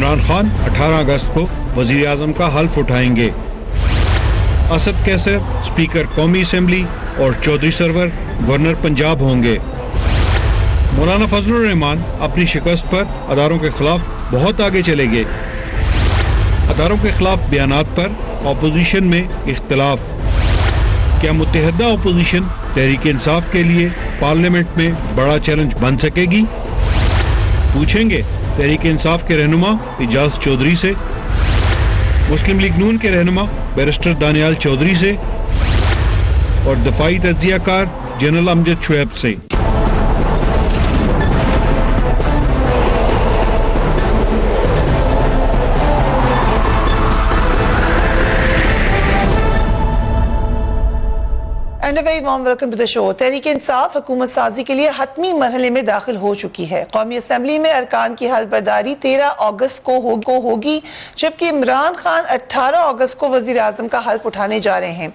इमरान खान 18 अगस्त को वजीर आजम का हल्फ उठाएंगे। असद कैसर स्पीकर कौमी असेंबली और चौधरी सरवर गवर्नर पंजाब होंगे। मौलाना फजलुर रहमान अपनी शिकस्त पर अदारों के खिलाफ बहुत आगे चले गए। अदारों के खिलाफ बयानात पर अपोजिशन में इख्तिलाफ। क्या मुत्तहिदा अपोजिशन तहरीक इंसाफ के लिए पार्लियामेंट में बड़ा चैलेंज बन सकेगी? पूछेंगे तहरीक इंसाफ के रहनुमा इजाज चौधरी से, मुस्लिम लीग नून के रहनुमा बैरिस्टर दानियाल चौधरी से और दफाई तज्जियाकार जनरल अमजद शुएब से। Welcome to the show. Tehreek Insaf हुकूमत साजी के लिए हतमी मरहले में दाखिल हो चुकी है। कौमी असेंबली में अरकान की हल्फबर्दारी 13 अगस्त को होगी, जबकि इमरान खान 18 अगस्त को वजीर आजम का हल्फ उठाने जा रहे हैं।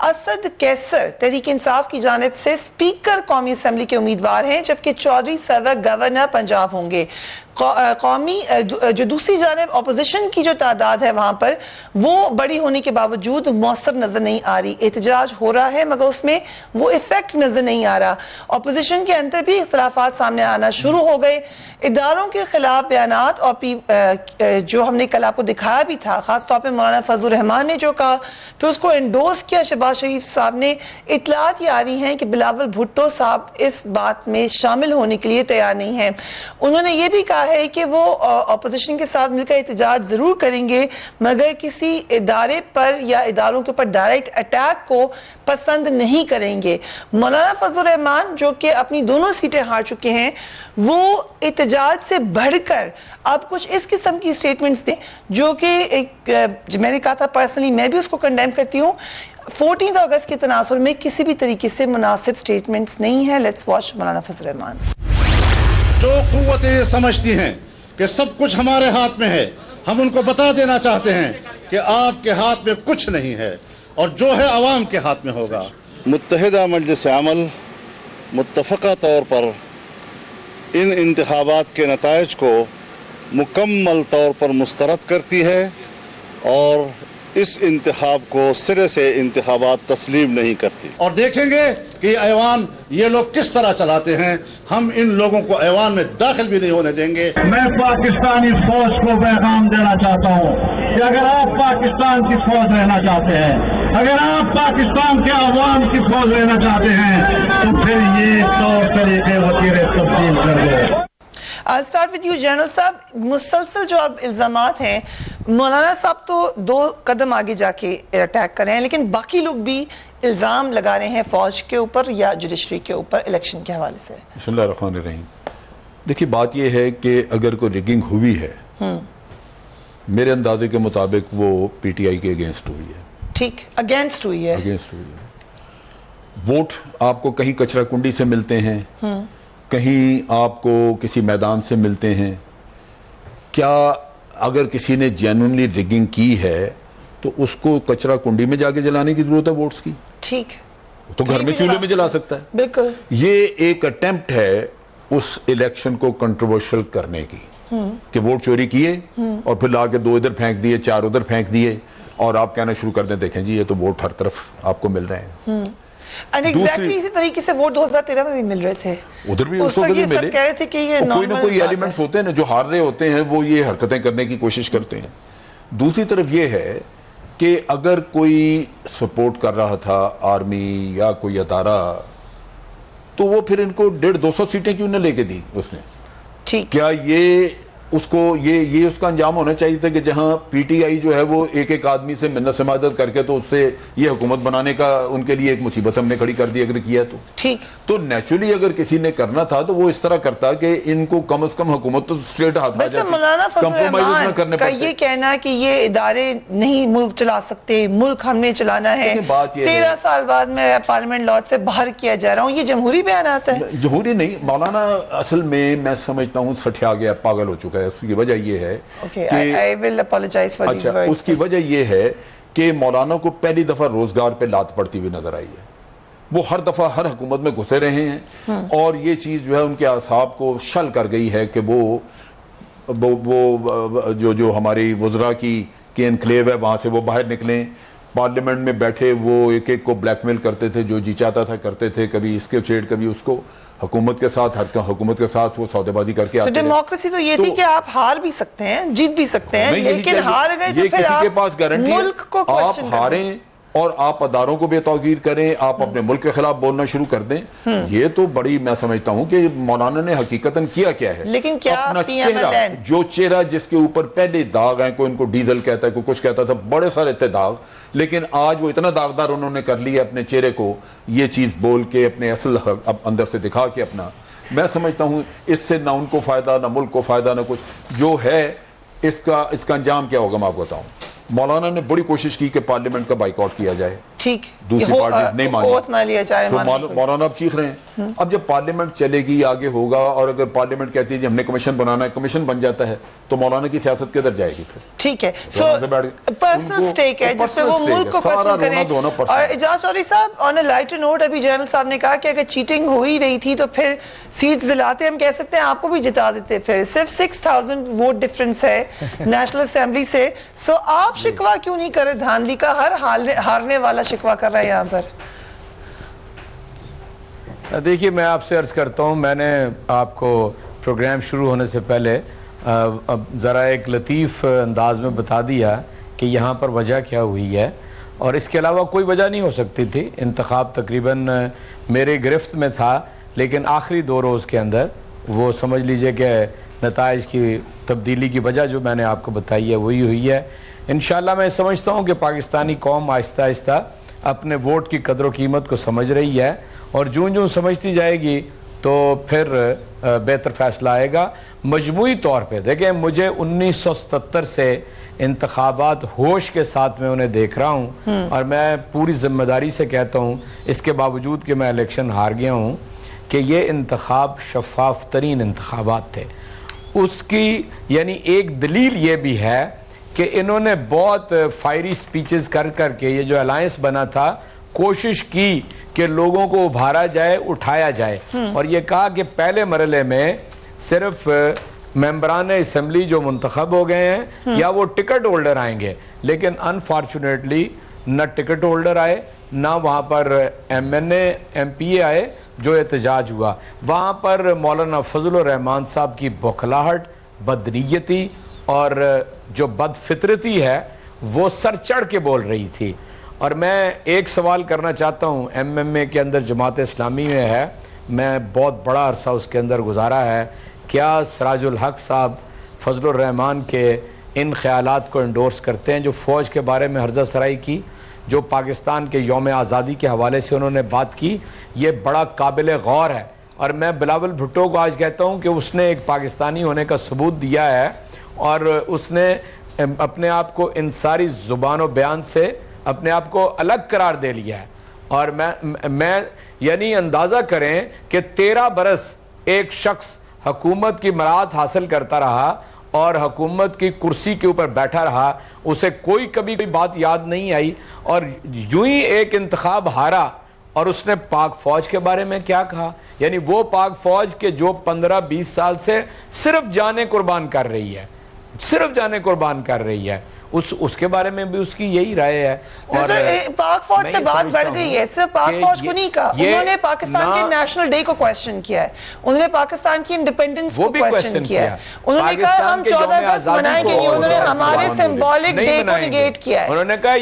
असद कैसर तहरीक इंसाफ की जानिब से स्पीकर कौमी असेंबली के उम्मीदवार हैं, जबकि चौधरी सरवर गवर्नर पंजाब होंगे। कौमी जो दूसरी जानिब अपोजिशन की जो तादाद है वहां पर वो बड़ी होने के बावजूद मौसर नजर नहीं आ रही। एहतजाज हो रहा है मगर उसमें वो इफेक्ट नजर नहीं आ रहा। अपोजिशन के अंदर भी इख्तलाफात सामने आना शुरू हो गए। इदारों के खिलाफ बयानात और जो हमने कल आपको दिखाया भी था, खासतौर पर मौलाना फजलुर रहमान ने जो कहा, फिर उसको एंडोर्स किया शहबाज शरीफ साहब ने। इतलात ये आ रही हैं कि बिलावल भुट्टो साहब इस बात में शामिल होने के लिए तैयार नहीं है। उन्होंने ये भी कहा है कि वो अपोजिशन के साथ मिलकर एहतजाज जरूर करेंगे मगर किसी इदारे पर या इदारों के ऊपर डायरेक्ट अटैक को पसंद नहीं करेंगे। मौलाना फजलुर रहमान जो कि अपनी दोनों सीटें हार चुके हैं, वो एहतजाज से बढ़कर अब कुछ इस किस्म की स्टेटमेंट्स दें जो कि एक मैंने कहा था पर्सनली मैं भी उसको कंडेम करती हूँ। 14 अगस्त के तनासुर में किसी भी तरीके से मुनासिब स्टेटमेंट्स नहीं है। लेट्स वॉच मौलाना फजलुर रहमान। जो कुव्वतें ये समझती हैं कि सब कुछ हमारे हाथ में है, हम उनको बता देना चाहते हैं कि आपके हाथ में कुछ नहीं है और जो है अवाम के हाथ में होगा। मुत्तहिदा मजलिस अमल मुत्तफ़क़ा तौर पर इन इंतखाबात के नताइज को मुकम्मल तौर पर मुस्तरद करती है और इस इंतखाब को सिरे से इंतखाबात तस्लीम नहीं करती। और देखेंगे कि ऐवान ये लोग किस तरह चलाते हैं। हम इन लोगों को ऐवान में दाखिल भी नहीं होने देंगे। मैं पाकिस्तानी फौज को पैगाम देना चाहता हूँ कि अगर आप पाकिस्तान की फौज रहना चाहते हैं, अगर आप पाकिस्तान के अवाम की फौज रहना चाहते हैं, तो फिर ये तौर तरीके वतीरे तब्दील कर दो। I'll start with you, general साहब। मुसलसल जो अब इल्जामात हैं, मौलाना साहब तो 2 कदम आगे जाके अटैक कर रहे हैं, लेकिन बाकी लोग भी इल्जाम लगा रहे हैं फौज के ऊपर या जुडिशरी के ऊपर इलेक्शन के हवाले से। बिस्मिल्लाहिर्रहमानिर्रहीम। देखिए बात यह है कि अगर कोई रिगिंग हुई है, मेरे अंदाजे के मुताबिक वो पीटीआई के अगेंस्ट हुई है। ठीक, अगेंस्ट हुई है। अगेंस्ट हुई है। वोट आपको कहीं कचरा कुंडी से मिलते हैं, कहीं आपको किसी मैदान से मिलते हैं। क्या अगर किसी ने जेन्युइनली रिगिंग की है तो उसको कचरा कुंडी में जाके जलाने की जरूरत है वोट्स की? ठीक, तो घर में चूल्हे में जला सकता है। बिल्कुल। ये एक अटेम्प्ट है उस इलेक्शन को कंट्रोवर्शियल करने की कि वोट चोरी किए और फिर लाके 2 इधर फेंक दिए, 4 उधर फेंक दिए और आप कहना शुरू कर दें देखें जी ये तो वोट हर तरफ आपको मिल रहे हैं। एग्जैक्टली इसी तरीके से वोट 2013 में भी मिल रहे थे, उधर भी उसको भी मिले। कह रहे थे कि ये कोई ना कोई एलिमेंट्स होते हैं ना जो हार रहे होते हैं, वो ये हरकतें करने की कोशिश करते हैं। दूसरी तरफ ये है कि अगर कोई सपोर्ट कर रहा था आर्मी या कोई अदारा, तो वो फिर इनको 150-200 सीटें क्यों न लेके दी उसने? ठीक, क्या ये उसको ये उसका अंजाम होना चाहिए था कि जहां पीटीआई जो है वो एक आदमी से मिन्नत समादत करके तो उससे ये हुकूमत बनाने का उनके लिए एक मुसीबत हमने खड़ी कर दी अगर किया तो ठीक। तो नेचुरली अगर किसी ने करना था तो वो इस तरह करता कि इनको कम से कम हुकूमत तो स्ट्रेट हाथ में कंप्रोमाइज करने का ये कहना कि ये इदारे नहीं मुल्क चला सकते, मुल्क हमने चलाना है। 13 साल बाद मैं पार्लियामेंट लॉज से बाहर किया जा रहा हूँ, ये जमहूरी बयान आता है। जमहूरी नहीं, मौलाना असल में मैं समझता हूँ सठिया गया, पागल हो चुका है। उसकी वजह यह है उसकी वजह यह है कि मौलाना को पहली दफा रोजगार पे लात पड़ती हुई नजर आई है। वो हर दफा हर हुकूमत में घुसे रहे हैं और ये चीज जो है उनके आसाब को शल कर गई है कि वो वो जो हमारी वज़रा की एनक्लेव है वहाँ से वो बाहर निकलें। पार्लियामेंट में बैठे वो एक एक को ब्लैकमेल करते थे, जो जी चाहता था करते थे, कभी इसके छेड़ कभी उसको। हुकूमत के साथ वो सौदेबाजी करके आते रहे। डेमोक्रेसी तो ये थी कि आप हार भी सकते हैं, जीत भी सकते हैं, लेकिन हार गए तो फिर किसी के पास गारंटी है? मुल्क को आप हारें और आप अदारों को बेतौकीर करें, आप अपने मुल्क के खिलाफ बोलना शुरू कर दें, ये तो बड़ी, मैं समझता हूं कि मौलाना ने हकीकतन किया क्या है। लेकिन क्या अपना चेहरा, जो चेहरा जिसके ऊपर पहले दाग हैं, कोई इनको डीजल कहता है, कोई कुछ कहता था, बड़े सारे थे दाग, लेकिन आज वो इतना दागदार उन्होंने कर लिया अपने चेहरे को, ये चीज बोल के अपने असल अंदर से दिखा के अपना। मैं समझता हूं इससे ना उनको फायदा, ना मुल्क को फायदा, ना कुछ। जो है इसका अंजाम क्या होगा मैं आपको बताऊं। मौलाना ने बड़ी कोशिश की कि पार्लियामेंट का बाइकआउट किया जाए, ठीक, दूसरी पार्टीज नहीं मानी, ना लिया जाए, तो मौलाना अब चीख रहे हैं। अब जब पार्लियामेंट चलेगी, आगे होगा, और अगर पार्लियामेंट कहती है जी हमने कमीशन बनाना है, कमीशन बन जाता है, तो मौलाना की सियासत किधर जाएगी फिर? ठीक है, सो पर्सनल स्टेक है जिसपे वो मुल्क को क्वेश्चन करें। और इजाज चौधरी साहब, ऑन अ लाइटर नोट, अभी जनरल साहब ने कहा कि अगर चीटिंग हो ही रही थी तो फिर सीट्स दिलाते, हम कह सकते हैं आपको भी जिता देते, फिर सिर्फ 6000 वोट डिफरेंस है नेशनल असेंबली से। सो आप शिकवा क्यों नहीं करे धांधली का? हर हारने वाला शिकवा कर रहा है यहाँ पर। देखिए, मैं आपसे अर्ज करता हूँ, मैंने आपको प्रोग्राम शुरू होने से पहले अब ज़रा एक लतीफ़ अंदाज में बता दिया कि यहाँ पर वजह क्या हुई है, और इसके अलावा कोई वजह नहीं हो सकती थी। इंतखाब तकरीबन मेरे गिरफ्त में था, लेकिन आखिरी 2 रोज़ के अंदर वो समझ लीजिए कि नताइज की तब्दीली की वजह जो मैंने आपको बताई है वही हुई है। इंशाअल्लाह मैं समझता हूँ कि पाकिस्तानी कौम आहिस्ता आहिस्ता अपने वोट की कदर कीमत को समझ रही है, और जूं जूं समझती जाएगी तो फिर बेहतर फैसला आएगा। मजमूई तौर पे देखें, मुझे 1977 से इंतखाबात होश के साथ में उन्हें देख रहा हूँ, और मैं पूरी जिम्मेदारी से कहता हूँ, इसके बावजूद कि मैं इलेक्शन हार गया हूँ, कि ये इंतखाब शफाफ तरीन इंतखाबात थे। उसकी यानी एक दलील ये भी है कि इन्होंने बहुत फायरी स्पीचेस कर करके ये जो अलायंस बना था, कोशिश की कि लोगों को उभारा जाए, उठाया जाए, और ये कहा कि पहले मरहले में सिर्फ मेंबरान असेंबली जो मुंतखब हो गए हैं या वो टिकट होल्डर आएंगे, लेकिन अनफॉर्चुनेटली न टिकट होल्डर आए, ना वहाँ पर MNA MPA आए जो एहतजाज हुआ। वहाँ पर मौलाना फजलुर रहमान साहब की बौखलाहट, बदनीयती और जो बदफितरती है वो सर चढ़ के बोल रही थी। और मैं एक सवाल करना चाहता हूँ, MMA के अंदर जमात इस्लामी में है, मैं बहुत बड़ा अरसा उसके अंदर गुजारा है, क्या सिराजुल हक साहब फजलुर रहमान के इन ख्यालात को इंडोर्स करते हैं? जो फ़ौज के बारे में हर्जा सराई की, जो पाकिस्तान के यौम आज़ादी के हवाले से उन्होंने बात की, ये बड़ा काबिल गौर है। और मैं बिलावल भुट्टो को आज कहता हूँ कि उसने एक पाकिस्तानी होने का सबूत दिया है, और उसने अपने आप को इन सारी ज़ुबान बयान से अपने आप को अलग करार दे लिया है। और मैं यानी अंदाज़ा करें कि 13 बरस एक शख्स हुकूमत की मराहत हासिल करता रहा और हुकूमत की कुर्सी के ऊपर बैठा रहा, उसे कोई कभी कोई बात याद नहीं आई, और यूं ही एक इंतखाब हारा और उसने पाक फौज के बारे में क्या कहा, यानी वो पाक फौज के जो 15-20 साल से सिर्फ जाने कुर्बान कर रही है, सिर्फ जाने कुर्बान कर रही है, उसके बारे में भी उसकी यही राय है। और पाक फौज से बात बढ़ गई है, सिर्फ पाक फौज को नहीं कहा, उन्होंने पाकिस्तान के नेशनल डे को क्वेश्चन किया है, उन्होंने पाकिस्तान की इंडिपेंडेंस को क्वेश्चन किया है, उन्होंने कहा हम 14 अगस्त मनाएंगे, उन्होंने हमारे सिंबॉलिक डे को निगेट किया है, उन्होंने कहा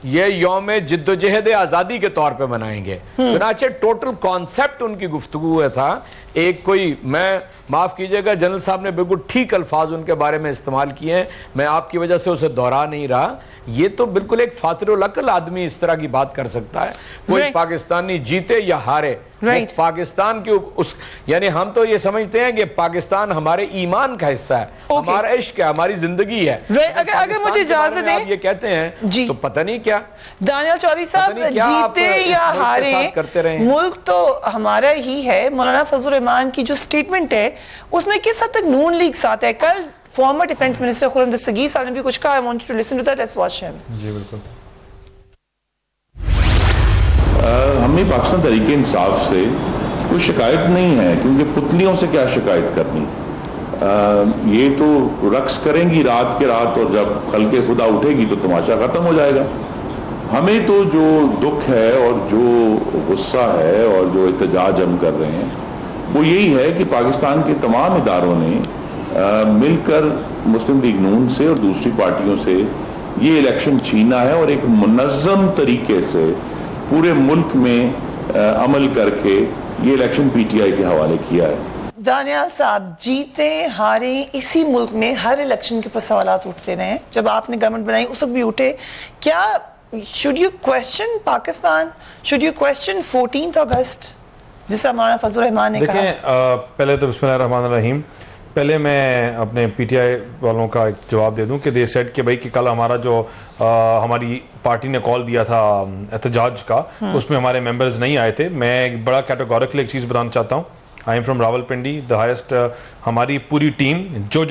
ये यौम जिद्दोजहद आज़ादी के तौर पे मनाएंगे। चुनाचे टोटल कॉन्सेप्ट उनकी गुफ्तगू था। एक कोई, मैं माफ कीजिएगा, जनरल साहब ने बिल्कुल ठीक अल्फाज उनके बारे में इस्तेमाल किए हैं, मैं आपकी वजह से उसे दोहरा नहीं रहा। ये तो बिल्कुल एक फातिरुल अक्ल आदमी इस तरह की बात कर सकता है। कोई पाकिस्तानी जीते या हारे, पाकिस्तान के उस, यानी हम तो ये समझते हैं कि पाकिस्तान हमारे ईमान का हिस्सा है, हमारा इश्क है, हमारी जिंदगी है। अगर मुझे इजाजत दें, आप ये कहते हैं तो पता नहीं क्या दानियल चौधरी साहब, जीते या हारे करते रहे, मुल्क तो हमारा ही है। मौलाना फजलुर रहमान की जो स्टेटमेंट है उसमें किस हद तक नून लीग साथ है? कल former defence minister Khurram Dastgir साहब ने भी कुछ कहा। I want to listen to that, let's watch him. जी बिल्कुल। हमें पाकिस्तान तरीके इंसाफ से कोई शिकायत नहीं है, क्योंकि पुतलियों से क्या शिकायत करनी। ये तो रक्स करेंगी रात के रात, और जब खलके खुदा उठेगी तो तमाशा खत्म हो जाएगा। हमें तो जो दुख है और जो गुस्सा है और जो एहतजाज हम कर रहे हैं वो यही है कि पाकिस्तान के तमाम इदारों ने मिलकर मुस्लिम लीग नून से और दूसरी पार्टियों से ये इलेक्शन छीना है और एक मुनज़्ज़म तरीके से पूरे मुल्क में अमल करके ये इलेक्शन पीटीआई के हवाले किया है। दानियाल साहब, जीते हारे इसी मुल्क में हर इलेक्शन के ऊपर सवालात उठते रहे। जब आपने गवर्नमेंट बनाई उस वक्त भी उठे। क्या should you question Pakistan, should you question 14 अगस्त जिससे हमारा फजल रहमान ने कहा? पहले तो बिस्मिल्लाहिर्रहमानिर्रहीम, पहले मैं अपने पीटीआई वालों का एक जवाब दे दूं कि दे सेड कि भाई कि कल हमारा जो हमारी पार्टी ने कॉल दिया था एहतजाज का, उसमें हमारे मेंबर्स नहीं आए थे। मैं एक बड़ा कैटेगोरिकल एक चीज़ बताना चाहता हूँ। I am from Rawalpindi, the highest हमारी पूरी टीम जो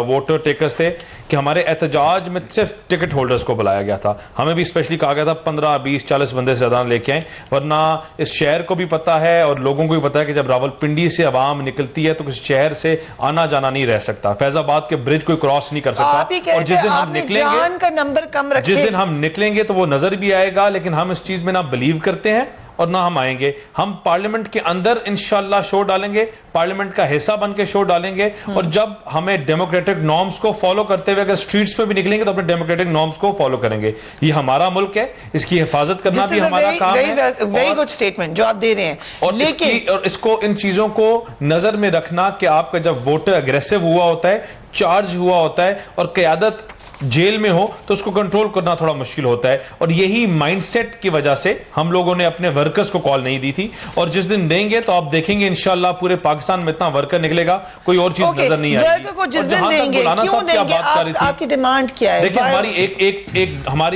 वोटर टेकर्स थे कि हमारे एहतजाज में सिर्फ टिकट होल्डर्स को बुलाया गया था। हमें भी स्पेशली कहा गया था 15, 20, 40 बंदे से ज़्यादा लेके आए, वरना इस शहर को भी पता है और लोगों को भी पता है कि जब रावलपिंडी से आवाम निकलती है तो किसी शहर से आना जाना नहीं रह सकता। फैजाबाद के ब्रिज कोई क्रॉस नहीं कर सकता। और जिस दिन हम निकलेंगे, का नंबर कम रखे। जिस दिन हम निकलेंगे तो वो नजर भी आएगा, लेकिन हम इस चीज में ना बिलीव करते हैं और ना हम आएंगे। हम पार्लियामेंट के अंदर इंशाल्लाह शो डालेंगे, पार्लियामेंट का हिस्सा बन के शो डालेंगे, और जब हमें डेमोक्रेटिक नॉर्म्स को फॉलो करते हुए अगर स्ट्रीट्स पे भी निकलेंगे तो अपने डेमोक्रेटिक नॉर्म्स को फॉलो करेंगे। ये हमारा मुल्क है, इसकी हिफाजत करना भी हमारा काम है। वेरी गुड स्टेटमेंट जो आप दे रहे हैं। और इसको इन चीजों को नजर में रखना कि आपका जब वोटर अग्रेसिव हुआ होता है, चार्ज हुआ होता है और क़यादत जेल में हो तो उसको कंट्रोल करना थोड़ा मुश्किल होता है। और यही माइंडसेट की वजह से हम लोगों ने अपने वर्कर्स को कॉल नहीं दी थी। और जिस दिन देंगे तो आप देखेंगे इंशाल्लाह पूरे पाकिस्तान में इतना वर्कर निकलेगा, कोई और चीज नजर नहीं आएगी। आपकी डिमांड क्या है? देखिए, हमारी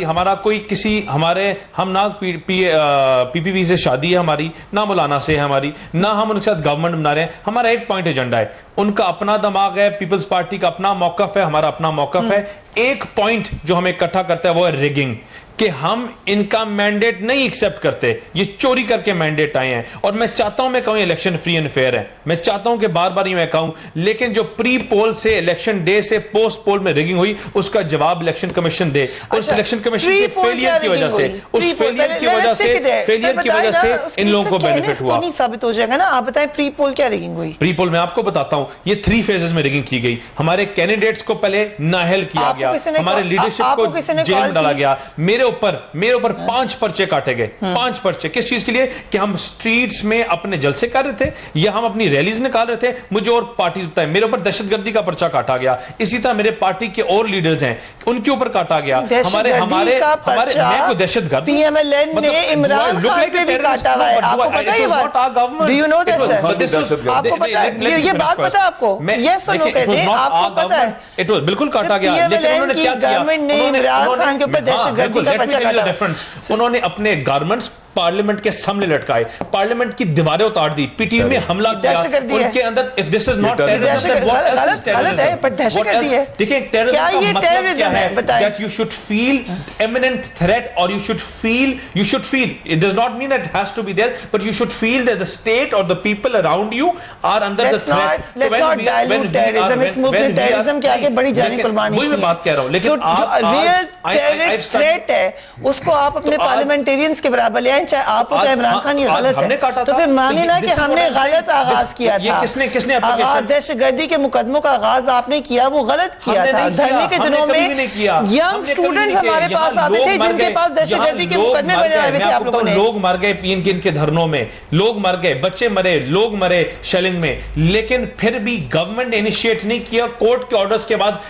एक हमारा कोई किसी हमारे हम ना पीपीपी से शादी है हमारी, ना मौलाना से है हमारी, ना हम उनके साथ गवर्नमेंट बना रहे हैं। हमारा एक पॉइंट एजेंडा है, उनका अपना दिमाग है, पीपल्स पार्टी का अपना मौकफ है, हमारा अपना मौकफ है। एक पॉइंट जो हमें इकट्ठा करता है वो है रिगिंग, कि हम इनका मैंडेट नहीं एक्सेप्ट करते, ये चोरी करके मैंडेट आए हैं। और मैं चाहता हूं, मैं कहूं इलेक्शन फ्री एंड फेयर है, मैं चाहता हूं कि बार बार ही मैं कहूं, लेकिन जो प्री पोल से इलेक्शन डे से पोस्ट पोल में रिगिंग हुई उसका जवाब इलेक्शन कमीशन दे। उस इलेक्शन कमीशन के फेलियर की वजह से, उस फेलियर की वजह से इन लोगों को बेनिफिट हुआ। नहीं साबित हो जाएगा ना। आप बताएं प्री पोल क्या रिगिंग हुई? प्री पोल मैं आपको बताता हूं, ये 3 फेजेस में रिगिंग की गई। हमारे कैंडिडेट्स को पहले नाअहल किया गया, हमारे लीडरशिप को जेल में डाला गया। मेरे ऊपर 5 पर्चे काटे गए। 5 पर्चे किस चीज के लिए? कि हम स्ट्रीट्स में अपने जलसे कर रहे थे या हम अपनी रैलीज निकाल रहे थे। मुझे और पार्टीज बताएं, मेरे ऊपर दहशतगर्दी का पर्चा काटा गया। इसी तरह मेरे पार्टी के और लीडर्स हैं, उनके ऊपर काटा गया। हमारे मैं कोई दहशतगर्द, पीएमएलएन ने इमरान खान पे भी काटा हुआ है। आपको पता है ये बात? Do you know that sir? आपको पता है ये बात? पता है आपको? यस और नो कहते हैं, आपको पता है? इट वाज बिल्कुल काटा गया, लेकिन उन्होंने क्या किया? गवर्नमेंट ने इमरान खान के ऊपर दहशतगर्दी का पर्चा काटा। उन्होंने अपने गारमेंट्स पार्लियामेंट के सामने लटकाए, पार्लियामेंट की दीवारें उतार दी, पीटीआई में हमला किया उनके अंदर। If this is not terrorism, then what else is terrorism? है, पर दहशतगर्दी है। देखिए, टेररिज्म का मतलब क्या है? That you should feel imminent threat, और you should feel it does not mean that has to be there, but you should feel that the state और the people around you are under the threat. Let's not dilute terrorism. इस मुल्क में terrorism के आगे बड़ी जानी कुर्बानी की है। वही मैं बात कह रहा हूं, लेकिन रियल टेररिस्ट थ्रेट है उसको आप अपने पार्लियामेंटेरियंस के बराबर ले आए, चाहे आप हो चाहे इमरान खान। ये गलत है, तो फिर माने ना कि हमने गलत आगाज किया था। किसने आगाज दहशतगर्दी के मुकदमों का आगाज आपने किया, वो गलत किया था। धरने के दिनों में यंग स्टूडेंट्स हमारे पास आते थे जिनके पास दहशतगर्दी के मुकदमे बने हुए थे। आप लोगों ने लोग मर गए पीएनके के धरनों में, लोग मर गए, बच्चे मरे, लोग मरे शेलिंग में, लेकिन फिर भी गवर्नमेंट ने इनिशिएट नहीं किया। कोर्ट के ऑर्डर्स के बाद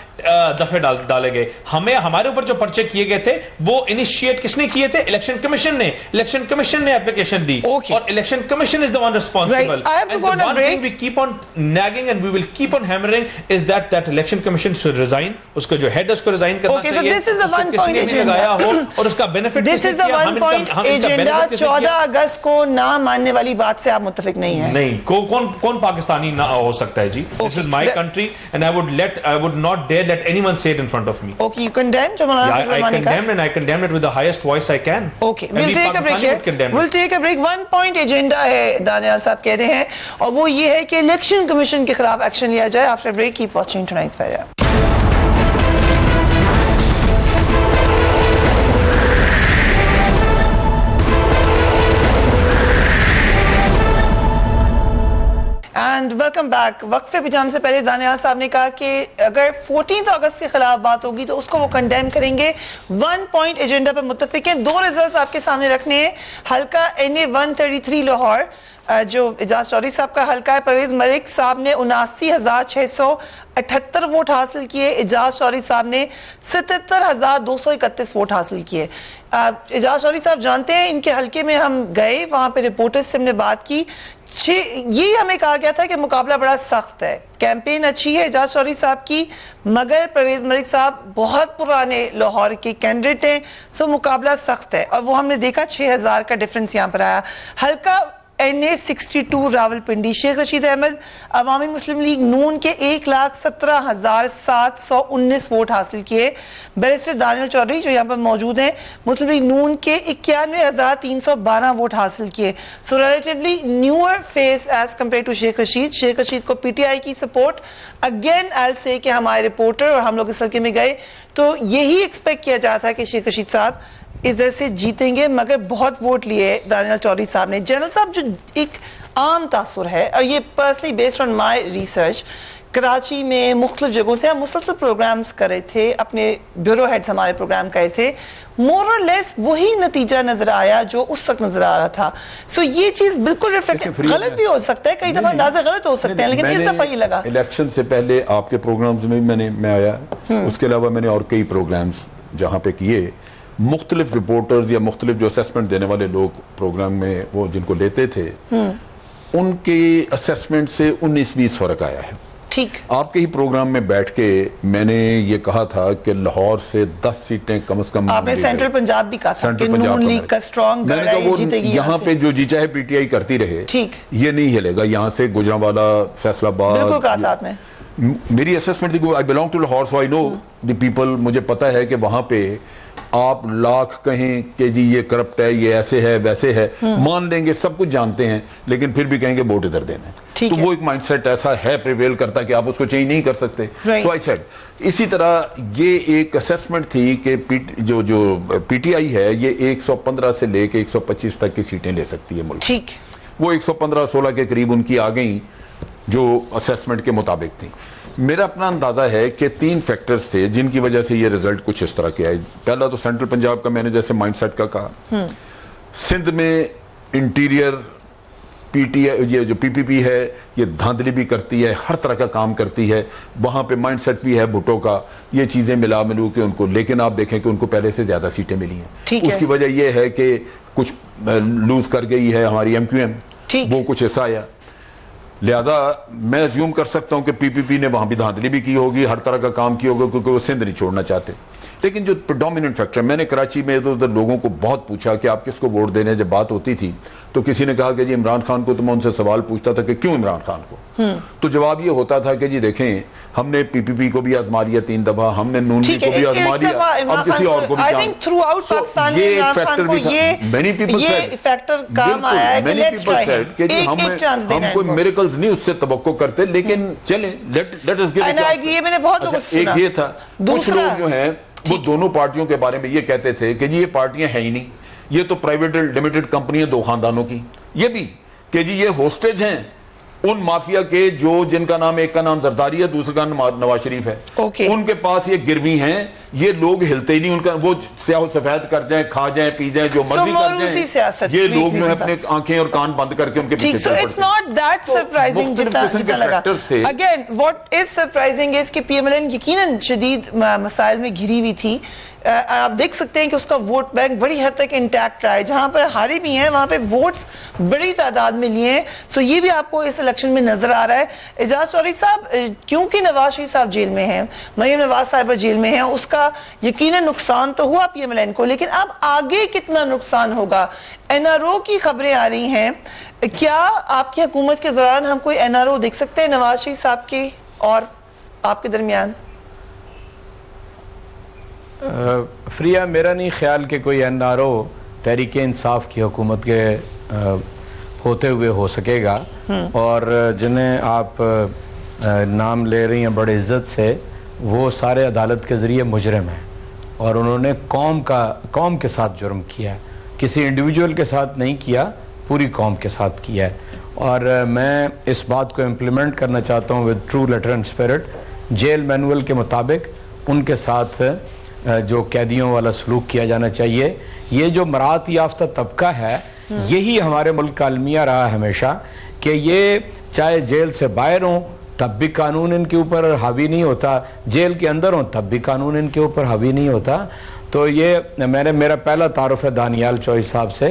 दफे डाले गए। हमारे ऊपर जो पर्चे किए गए थे वो इनिशिएट किसने किए थे? इलेक्शन कमीशन ने। इलेक्शन कमीशन ने एप्लीकेशन दी, और election commission is the one responsible. And the one thing we keep on nagging and we will keep on hammering is that election commission should resign. उसका जो head है उसको resign करना चाहिए। Okay, so this is the one point agenda हो और उसका benefit this is the one point agenda। 14 अगस्त को ना मानने वाली बात से आप मुत्तफिक नहीं है? नहीं, कौन पाकिस्तानी ना हो सकता है जी? This is my country and I would not dare let anyone say it in front of me. Okay, you condemn जो मौलाना फजल रहमान ने कहा? I condemn and I condemn it with the highest voice I can. Okay, we'll take a break here. बहुत condemned. We'll take a break. 1 point agenda है दानियाल साहब कह रहे हैं, और वो ये है कि इलेक्शन कमीशन के खिलाफ एक्शन लिया जाए. After break keep watching tonight fair. And welcome back. वक्फे पे जाने से पहले दानियाल साहब ने कहा कि अगर 14 अगस्त के खिलाफ बात होगी तो उसको वो कंडेम करेंगे. 1 पॉइंट एजेंडा पर मुत्तफिक हैं. 2 रिजल्ट्स आपके सामने रखने हैं. हल्का NA 133 लाहौर, जो एजाज चौधरी साहब का हल्का है, परवेज मलिक साहब ने 79,678 वोट हासिल किए. एजाज चौधरी साहब ने 77,231 वोट हासिल किए. एजाज चौधरी साहब जानते हैं, इनके हल्के में हम गए, वहां पे रिपोर्टर्स से हमने बात की. ये हमें कहा गया था कि मुकाबला बड़ा सख्त है. कैंपेन अच्छी है एजाज चौधरी साहब की, मगर परवेज मलिक साहब बहुत पुराने लाहौर के कैंडिडेट हैं, सो मुकाबला सख्त है. और वो हमने देखा 6,000 का डिफरेंस यहां पर आया. हल्का NA 62 रावलपिंडी, शेख रशीद अहमद अवामी मुस्लिम लीग नून के 1,17,719 वोट हासिल किए. बैरिस्टर दानियल चौधरी जो यहाँ पर मौजूद हैं, मुस्लिम लीग नून के 91,312 वोट हासिल किए. So relatively newer face as compare to Sheikh Rashid. Sheikh Rashid को PTI की support. Again I will say कि हमारे रिपोर्टर और हम लोग इस हल्के में गए तो यही एक्सपेक्ट किया जाता था कि शेख रशीद साहब इधर से जीतेंगे, मगर बहुत वोट लिए दानियल चौधरी साहब ने. जनरल साहब, जो एक आम तासुर है, और ये personally based on my research, Karachi में मुख्तलिफ जगहों से हम मुसलसल प्रोग्राम्स कर रहे थे, अपने ब्यूरो हेड्स हमारे प्रोग्राम करे थे, मोर और लेस वही नतीजा नजर आया जो उस वक्त नजर आ रहा था. सो ये चीज बिल्कुल रिफ्लेक्ट, गलत भी हो सकता है, कई दफा अंदाजा गलत हो सकते हैं, लेकिन इस दफा ये लगा. इलेक्शन से पहले आपके प्रोग्राम्स में मैं आया, उसके अलावा मैंने और कई प्रोग्राम्स जहां पे किए. मुख्तलिफ रिपोर्टर्स या मुख्तलिफ जो असेसमेंट देने वाले लोग प्रोग्राम में वो जिनको लेते थे, उनके असेसमेंट से 19-20 फर्क आया है. ठीक. आपके ही प्रोग्राम में बैठ के मैंने ये कहा था कि लाहौर से 10 सीटें कम से कम. आपने सेंट्रल पंजाब भी कहा था कि नून लीग का स्ट्रॉन्ग गढ़ है, ये जीतेगी. यहाँ पे जो जी चाहे PTI करती रहे, ठीक, ये नहीं हिलेगा. यहाँ से गुजरांवाला, फैसलाबाद, बिल्कुल कहा था आपने. मेरी असेसमेंट थी, I belong to Lahore, so I know the people. मुझे पता है कि वहां पे आप लाख कहें कि जी ये करप्ट है, ये ऐसे है, वैसे है, मान लेंगे, सब कुछ जानते हैं, लेकिन फिर भी कहेंगे वोट इधर देना है. तो वो एक माइंडसेट ऐसा है प्रिवेल करता कि आप उसको चेंज नहीं कर सकते. सो आई सेड, इसी तरह ये एक असेसमेंट थी कि जो PTI है ये 115 से लेके 125 तक की सीटें ले सकती है मुल्क. ठीक. वो 115-16 के करीब उनकी आ गई जो असेसमेंट के मुताबिक थी. मेरा अपना अंदाजा है कि 3 फैक्टर्स थे जिनकी वजह से ये रिजल्ट कुछ इस तरह के आए. पहला तो सेंट्रल पंजाब का, मैंने जैसे माइंडसेट का कहा. सिंध में इंटीरियर PTI, ये जो PPP है, ये धांधली भी करती है, हर तरह का काम करती है. वहां पे माइंडसेट भी है भुट्टो का. ये चीजें मिलू के उनको, लेकिन आप देखें कि उनको पहले से ज्यादा सीटें मिली हैं. उसकी वजह यह है कि कुछ लूज कर गई है हमारी MQM, वो कुछ ऐसा आया. लिहाजा मैं अज्यूम कर सकता हूं कि PPP ने वहां भी धांधली भी की होगी, हर तरह का काम किया होगा, क्योंकि वो सिंध नहीं छोड़ना चाहते. लेकिन जो प्रेडोमिनेंट फैक्टर, मैंने कराची में इधर उधर लोगों को बहुत पूछा कि आप किसको वोट देने, जब बात होती थी तो किसी ने कहा कि जी इमरान खान को. तो मैं उनसे सवाल पूछता था कि क्यों इमरान खान को, तो जवाब ये होता था कि जी देखें, हमने PPP को भी आजमा लिया 3 दफा, हमने नून लीग को भी आजमा लिया, अब किसी और को भी. I think through out Pakistan में इमरान खान को ये फैक्टर काम आया है कि लेट्स ट्राई, हम कोई मिरेकल्स नहीं उससे तवक्को करते, लेकिन चलें, लेट अस गिव इट. ये मैंने बहुत लोगों से सुना. एक ये था, कुछ लोग जो हैं वो दोनों पार्टियों के बारे में ये कहते थे कि जी ये पार्टियां हैं ही नहीं, ये तो प्राइवेट लिमिटेड कंपनियां 2 खानदानों की. ये भी कि जी ये होस्टेज हैं उन माफिया के, जो जिनका नाम, एक का नाम जरदारी है, दूसरे का नाम नवाज शरीफ है. उनके पास ये गिरवी हैं, ये लोग हिलते ही नहीं. उनका वो स्याह सफेद कर जाए, खा जाए, पी जाए, जो मर्जी कर जाए, ये लोग जो है अपने आंखें और कान बंद करके उनके पीछे चल पड़ते. इट्स नॉट दैट सरप्राइजिंग जितना लगा. Again what is surprising is कि PMLN यकीनन शदीद मसाइल में घिरी हुई थी. आप देख सकते हैं कि उसका वोट बैंक बड़ी हद तक इंटैक्ट रहा है. जहां पर हारे भी हैं वहां पे वोट्स बड़ी तादाद में लिए हैं. सो ये भी आपको इस इलेक्शन में नजर आ रहा है. एजाज चौधरी साहब, क्योंकि नवाज शरीफ साहब जेल में हैं, मरीम नवाज साहिबा जेल में हैं, उसका यकीनन नुकसान तो हुआ PMLN को, लेकिन अब आगे कितना नुकसान होगा? NRO की खबरें आ रही हैं. क्या आपकी हुकूमत के दौरान हम कोई NRO देख सकते हैं नवाज शरीफ साहब की और आपके दरमियान? फ्रिया, मेरा नहीं ख्याल कि कोई NRO तहरीक इंसाफ की हुकूमत के होते हुए हो सकेगा। और जिन्हें आप नाम ले रही हैं बड़े इज्जत से, वो सारे अदालत के ज़रिए मुजरिम हैं और उन्होंने कौम के साथ जुर्म किया है, किसी इंडिविजुअल के साथ नहीं किया, पूरी कौम के साथ किया है। और मैं इस बात को इम्प्लीमेंट करना चाहता हूँ with true letter and spirit. Jail manual के मुताबिक उनके साथ जो कैदियों वाला सलूक किया जाना चाहिए। ये जो मरात याफ्ता तबका है, यही हमारे मुल्क का अलमिया रहा है हमेशा कि ये चाहे जेल से बाहर हों तब भी कानून इनके ऊपर हावी नहीं होता, जेल के अंदर हों तब भी कानून इनके ऊपर हावी नहीं होता। तो ये मेरा पहला तारुफ है दानियाल चौधरी साहब से।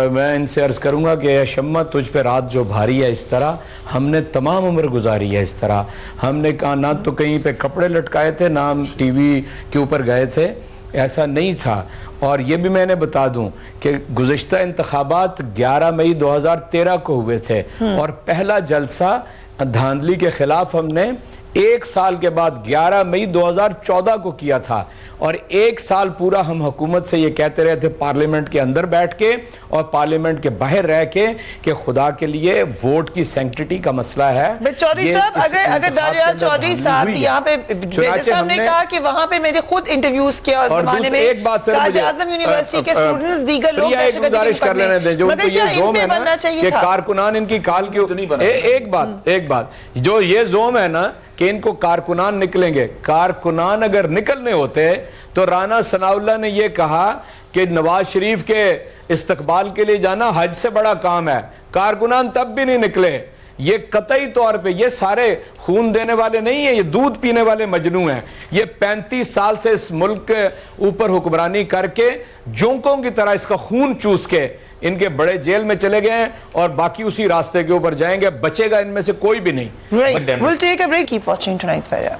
मैं इनसे अर्ज करूंगा कि शम्मा तुझ पे रात जो भारी है, इस तरह हमने तमाम उम्र गुजारी है। इस तरह हमने कहा ना तो कहीं पे कपड़े लटकाए थे, ना हम टीवी के ऊपर गए थे, ऐसा नहीं था। और ये भी मैंने बता दूं कि गुज़िश्ता इंतखाबात 11 मई 2013 को हुए थे और पहला जलसा धांधली के खिलाफ हमने 1 साल के बाद 11 मई 2014 को किया था। और 1 साल पूरा हम हुकूमत से ये कहते रहे थे पार्लियामेंट के अंदर बैठ के और पार्लियामेंट के बाहर रह के कि खुदा के लिए वोट की सैंक्टिटी का मसला है। चौधरी साहब, अगर दानियाल चौधरी साहब यहाँ पे साहब ने कहा कि वहाँ पे मैंने खुद इंटरव्यूज किया उस जमाने में, एक बात आज़म यूनिवर्सिटी के स्टूडेंट्स, दीगर लोग गुजारिश कर लेने दें, जो ये जोम है ना कि कारकुनान इनकी काल की एक बात जो ये जोम है ना कि इनको कारकुनान निकलेंगे, कारकुनान अगर निकलने होते तो राना सनाउल्लाह ने यह कहा कि नवाज शरीफ के इस्तकबाल के लिए जाना हज से बड़ा काम है, कारकुनान तब भी नहीं निकले। ये कतई तौर पे ये सारे खून देने वाले नहीं है, ये दूध पीने वाले मजनू हैं। ये 35 साल से इस मुल्क के ऊपर हुक्मरानी करके जोंकों की तरह इसका खून चूस के इनके बड़े जेल में चले गए हैं और बाकी उसी रास्ते के ऊपर जाएंगे, बचेगा इनमें से कोई भी नहीं। Right. We'll take a break. Keep watching Tonight Fair.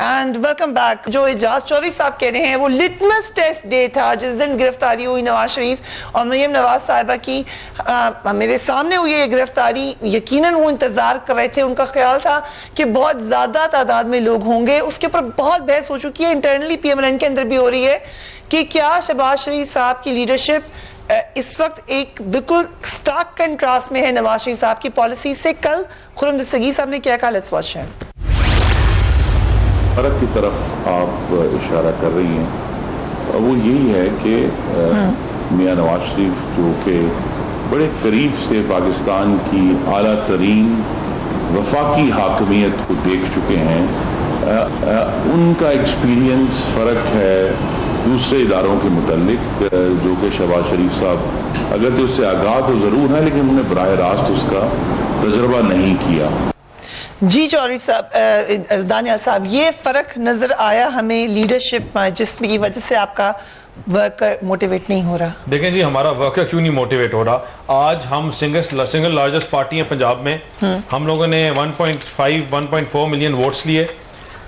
And welcome back. जो एजाज चौधरी साहब कह रहे हैं वो लिटमस टेस्ट डे था जिस दिन गिरफ्तारी हुई नवाज शरीफ और मरियम नवाज साहिबा की। मेरे सामने हुई ये गिरफ्तारी, यकीनन वो इंतजार कर रहे थे, उनका ख्याल था कि बहुत ज्यादा तादाद में लोग होंगे। उसके ऊपर बहुत बहस हो चुकी है, इंटरनली पीएमएलएन के अंदर भी हो रही है कि क्या शहबाज शरीफ साहब की लीडरशिप इस वक्त एक बिल्कुल स्टार्क कंट्रास्ट में है नवाज शरीफ साहब की पॉलिसी से। कल खुर्रम दस्तगीर साहब ने क्या कहा, लेट्स वॉच इट। फर्क की तरफ आप इशारा कर रही हैं, वो यही है कि मियां नवाज शरीफ जो कि बड़े करीब से पाकिस्तान की आला तरीन वफाकी हाकमियत को देख चुके हैं, उनका एक्सपीरियंस फ़र्क है दूसरे इदारों के मुतल्लिक। जो कि शहबाज शरीफ साहब अगर तो उससे आगाह तो ज़रूर है, लेकिन उन्होंने बराह रास्त उसका तजर्बा नहीं किया। जी चौधरी साहब, दानियाल साहब, ये फर्क नजर आया हमें लीडरशिप में जिसकी वजह से आपका वर्कर मोटिवेट नहीं हो रहा। देखें जी, हमारा वर्कर क्यों नहीं मोटिवेट हो रहा। आज हम सिंगल लार्जेस्ट पार्टी है पंजाब में। हम लोगों ने 1.4 मिलियन वोट्स लिए।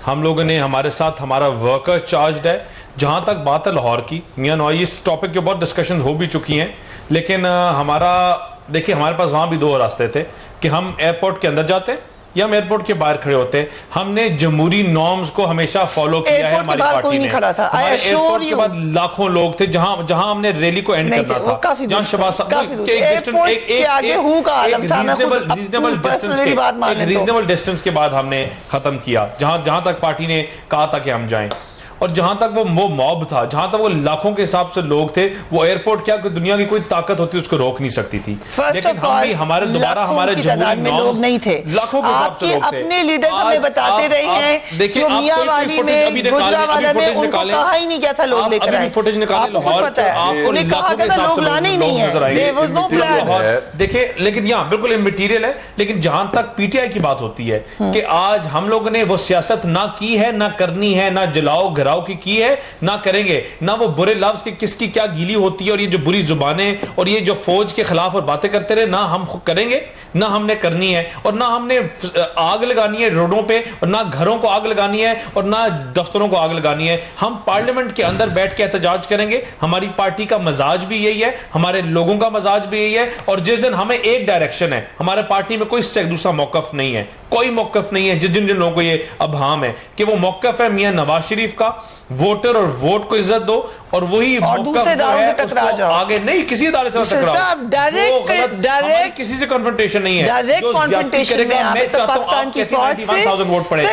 हम लोगों ने, हमारे साथ हमारा वर्कर चार्ज्ड है। जहां तक बात है लाहौर की, मियां नवाज, इस टॉपिक के बहुत डिस्कशन हो भी चुकी हैं, लेकिन हमारा देखिए, हमारे पास वहां भी 2 रास्ते थे कि हम एयरपोर्ट के अंदर जाते या हम एयरपोर्ट के बाहर खड़े होते। हमने जमहूरी नॉर्म्स को हमेशा फॉलो किया है। हमारी पार्टी ने खड़ा था। एयरपोर्ट के बाद लाखों लोग थे जहां हमने रैली को एंड करना था, जहां शहबाज रीजनेबल डिस्टेंस के बाद हमने खत्म किया, जहां तक पार्टी ने कहा था कि हम जाएं। और जहां तक वो मॉब था, जहां तक वो लाखों के हिसाब से लोग थे, वो एयरपोर्ट क्या दुनिया की कोई ताकत होती उसको रोक नहीं सकती थी। लेकिन हम भी हमारे जमहूरी लोग नहीं थे, लाखों के हिसाब से लोग थे। अपने लीडर्स हमें बताते रहे हैं, देखिए मियांवाली में, गुजरांवाला में उनको कहा ही नहीं गया था लोग लेकर आए। फुटेज निकाले लाहौर, उन्हें कहा गया था लोग लाने ही नहीं है, देयर वाज नो प्लान। देखिए, लेकिन यहाँ बिल्कुल इमटेरियल है। लेकिन जहां तक पीटीआई की बात होती है कि आज हम लोगों ने वो सियासत ना की है, ना करनी है, ना जलाओ ठहराव की है, ना करेंगे, ना वो बुरे लफ्ज की किसकी क्या गीली होती है और ये जो बुरी जुबानें और ये जो फौज के खिलाफ और बातें करते रहे, ना हम करेंगे, ना हमने करनी है, और ना हमने आग लगानी है रोडों पे, और ना घरों को आग लगानी है, और ना दफ्तरों को आग लगानी है। हम पार्लियामेंट के अंदर बैठ के एहतजाज करेंगे। हमारी पार्टी का मजाज भी यही है, हमारे लोगों का मजाज भी यही है, और जिस दिन हमें एक डायरेक्शन है, हमारे पार्टी में कोई दूसरा मौकफ नहीं है, कोई मौकफ नहीं है। जिन लोगों को ये अभाम है कि वो मौकफ है मियां नवाज शरीफ का, वोटर और वोट को इज्जत दो, और वही और दूसरे इदारों से टकरा जाओ, आगे नहीं किसी इदारे से टकराओ, डायरेक्ट किसी से कॉन्फ्रंटेशन नहीं है। डायरेक्ट कॉन्फ्रंटेशन में आप पाकिस्तान की फौज से 95,000 वोट पड़े,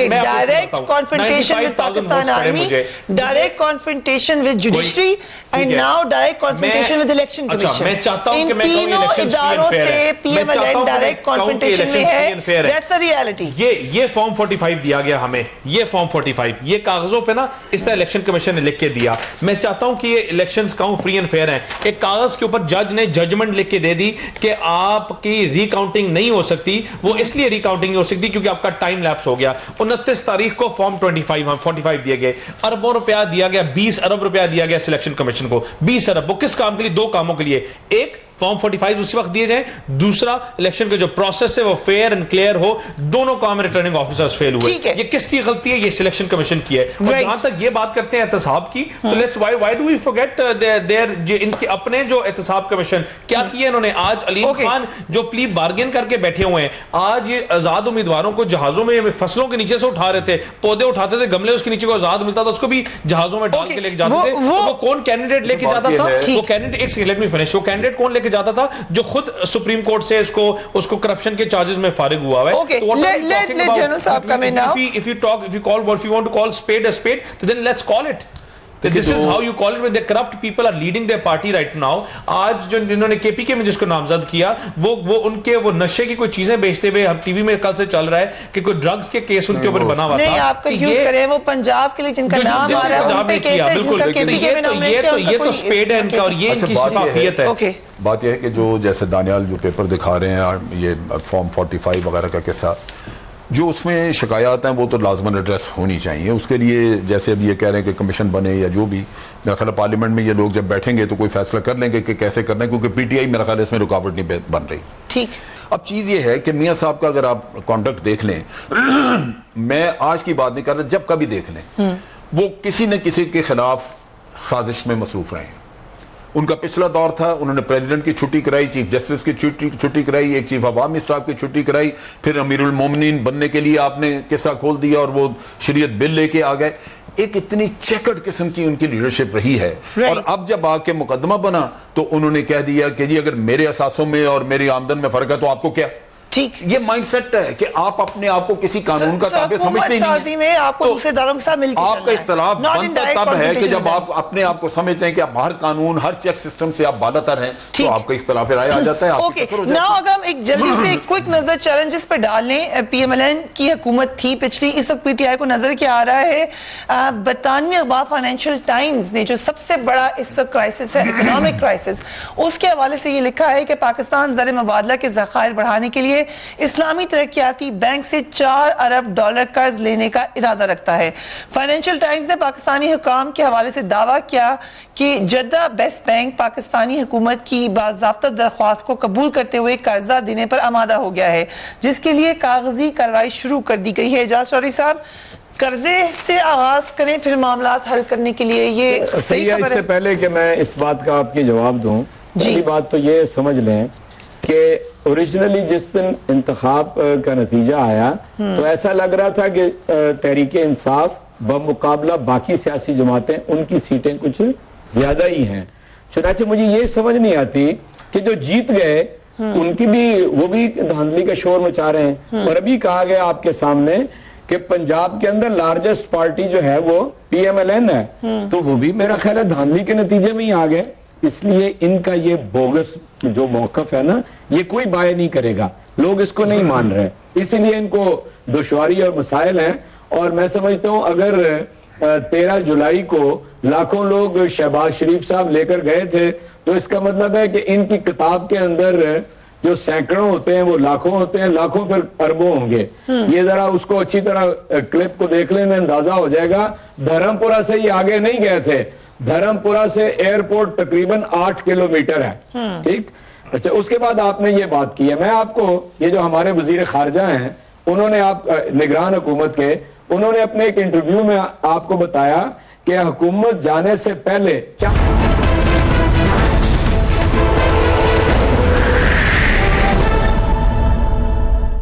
direct confrontation with Pakistan army, direct confrontation with judiciary and now direct confrontation with election commission. मैं चाहता हूं कि मैं कहूं तीनों इदारों से पीएमएलएन डायरेक्ट कॉन्फ्रंटेशन में है। That's the reality. ये फॉर्म 45 दिया गया हमें, ये फॉर्म 45 ये कागजों पे ना इस तरह इलेक्शन कमीशन ने लिख के दिया। मैं चाहता हूं कि ये इलेक्शंस कहूं फ्री एंड फेयर हैं। एक कागज के ऊपर जज ने जजमेंट लिख के दे दी कि आपकी रिकाउंटिंग नहीं हो सकती। वो इसलिए रिकाउंटिंग नहीं हो सकती क्योंकि आपका टाइम लैप्स हो गया। 29 तारीख को फॉर्म 45 दिए गए, अरबों रुपया दिया गया, 20 अरब रुपया दिया गया सिलेक्शन कमीशन को, 20 अरब। वो किस काम के लिए? 2 कामों के लिए। एक, फॉर्म 45 उसी वक्त दिए जाए, दूसरा इलेक्शन का जो प्रोसेस है वो फेयर एंड क्लियर हो। दोनों काम रिटर्निंग ऑफिसर्स फेल हुए। ये किसकी गलती है? ये सिलेक्शन कमीशन की है। और जहां तक ये बात करते हैं एहतसाब की, तो let's why do we forget there इनके अपने जो एहतसाब कमीशन क्या किए इन्होंने। आज अलीम खान जो प्ली बार्गेन करके बैठे हुए हैं, आज ये आजाद उम्मीदवारों को जहाजों में फसलों के नीचे से उठा रहे थे, पौधे उठाते थे, गमले उसके नीचे को आजाद मिलता था, उसको भी जहाजों में डाल के लेके जाते थे। वो कौन कैंडिडेट लेके जाता था? वो कैंडिडेट, एक सेकंड लेट मी फिनिश, वो कैंडिडेट कौन लेके जाता था? जो खुद सुप्रीम कोर्ट से उसको करप्शन के चार्जेस में फारिग हुआ है। Okay, let General Saab come in now. If you want to call spade a spade, then let's call it. This is how you call it when the corrupt people are leading their party right now. आज जो जिन्होंने KPK में जिसको नामजद किया, वो उनके वो नशे की कोई चीजें बेचते हुए टीवी में कल से चल रहा है कि कोई ड्रग्स के केस उनके ऊपर बना हुआ था। नहीं, आप कंफ्यूज करें, वो पंजाब के लिए जिनका नाम आ रहा है उन पे केस है, जिनका केपीके में नाम है, ये तो स्पेड है इनका, और ये इनकी शफाफियत है। ओके, बात यह है कि जो जैसे दानियाल जो पेपर दिखा रहे हैं, ये फॉर्म 45 वगैरह का किस्सा, जो उसमें शिकायत हैं वो तो लाजमन एड्रेस होनी चाहिए। उसके लिए जैसे अब ये कह रहे हैं कि कमीशन बने या जो भी, मेरा ख्याल पार्लियामेंट में ये लोग जब बैठेंगे तो कोई फैसला कर लेंगे कि कैसे करना है, क्योंकि पीटीआई मेरा ख्याल इसमें रुकावट नहीं बन रही। ठीक। अब चीज ये है कि मियां साहब का अगर आप कॉन्डक्ट देख लें, मैं आज की बात नहीं कर रहा, जब कभी देख लें, वो किसी न किसी के खिलाफ साजिश में मसरूफ रहे हैं। उनका पिछला दौर था, उन्होंने प्रेसिडेंट की छुट्टी कराई, चीफ जस्टिस की छुट्टी कराई, एक चीफ अवामी स्टाफ की छुट्टी कराई, फिर अमीरुल मोमिनीन बनने के लिए आपने किस्सा खोल दिया और वो शरीयत बिल लेके आ गए। एक इतनी चेकर्ड किस्म की उनकी लीडरशिप रही है। और अब जब आके मुकदमा बना तो उन्होंने कह दिया कि जी अगर मेरे असासों में और मेरी आमदन में फर्क है तो आपको क्या। ठीक, ये माइंडसेट है कि आप अपने आप को किसी कानून का ताबे समझते ही नहीं है। में आपको दूसरे इदारों के साथ मिलकर आपका इख्तिलाफ बनता तब है कि जब आप अपने आप को समझते हैं कि आप हर कानून, हर चेक सिस्टम से आप बालातर हैं, तो आपका इख्तिलाफ राय आ जाता है। ओके, नाउ अगर हम एक जल्दी से क्विक नजर चैलेंजेस पे डाल लें। पीएमएलएन की हुकूमत थी पिछली, इस वक्त पीटीआई को नजर क्या आ रहा है? बरतानवी अखबार फाइनेंशियल टाइम्स ने जो सबसे बड़ा इस वक्त क्राइसिस है, इकोनॉमिक क्राइसिस, उसके हवाले से ये लिखा है कि पाकिस्तान ज़र मुबादला के ज़खायर बढ़ाने के लिए इस्लामी तरक्याती बैंक से 4 अरब डॉलर कर्ज लेने का इरादा रखता है। फाइनेंशियल टाइम्स ने पाकिस्तानी हुकाम के हवाले से दावा किया कि जद्दा बेस्ट बैंक पाकिस्तानी हुकूमत की बाज़ाब्ता दरख्वास्त को कबूल करते हुए कर्जा देने पर आमादा हो गया है, जिसके लिए कागजी कार्रवाई शुरू कर दी गई है। एजाज चौधरी साहब, कर्जे से आगाज करें फिर मामला हल करने के लिए, ये सही खबर है? इससे पहले कि मैं इस बात का आपकी जवाब दूं, पहली बात तो ये समझ लें कि ओरिजिनली जिस दिन इंतखाब का नतीजा आया तो ऐसा लग रहा था कि तहरीक इंसाफ बमुकाबला बाकी सियासी जमातें, उनकी सीटें कुछ ज्यादा ही हैं। चुनांचे मुझे ये समझ नहीं आती कि जो जीत गए उनकी भी, वो भी धांधली का शोर मचा रहे हैं। और अभी कहा गया आपके सामने कि पंजाब के अंदर लार्जेस्ट पार्टी जो है वो पीएमएलएन है, तो वो भी मेरा ख्याल है धांधली के नतीजे में ही आ गए। इसलिए इनका ये बोगस जो मौकफ है ना, ये कोई बाय नहीं करेगा, लोग इसको नहीं मान रहे, इसलिए इनको दुश्वारी और मसाइल हैं। और मैं समझता हूं अगर 13 जुलाई को लाखों लोग शहबाज शरीफ साहब लेकर गए थे तो इसका मतलब है कि इनकी किताब के अंदर जो सैकड़ों होते हैं वो लाखों होते हैं, लाखों फिर अरबों होंगे। ये जरा उसको अच्छी तरह क्लिप को देख लेने अंदाजा हो जाएगा। धर्मपुरा से ये आगे नहीं गए थे, धर्मपुरा से एयरपोर्ट तकरीबन 8 किलोमीटर है। ठीक, अच्छा, उसके बाद आपने ये बात की है। मैं आपको, ये जो हमारे वजीर खारजा हैं, उन्होंने आप निगरान हुकूमत के, उन्होंने अपने एक इंटरव्यू में आपको बताया कि हुकूमत जाने से पहले